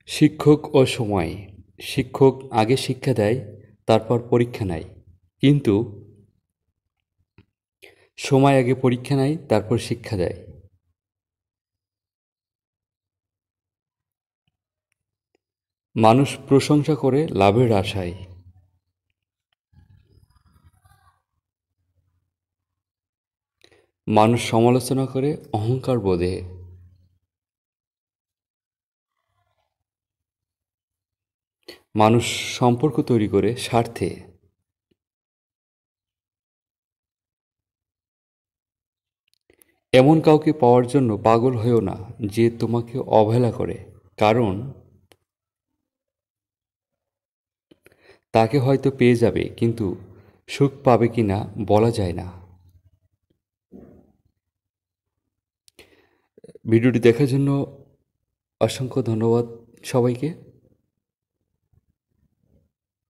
শিক্ষক ও সময়। শিক্ষক আগে শিক্ষা দেয়, তারপর পরীক্ষা নেয়। কিন্তু সময় আগে পরীক্ষা নেয়, তারপর শিক্ষা দেয়। মানুষ প্রশংসা করে লাভের আশায়। মানুষ সমালোচনা করে অহংকার বোধে। মানুষ সম্পর্ক তৈরি করে স্বার্থে। এমন কাউকে পাওয়ার জন্য পাগল হয়েও না যে তোমাকে অবহেলা করে, কারণ তাকে হয়তো পেয়ে যাবে, কিন্তু সুখ পাবে কিনা বলা যায় না। ভিডিওটি দেখার জন্য অসংখ্য ধন্যবাদ সবাইকে।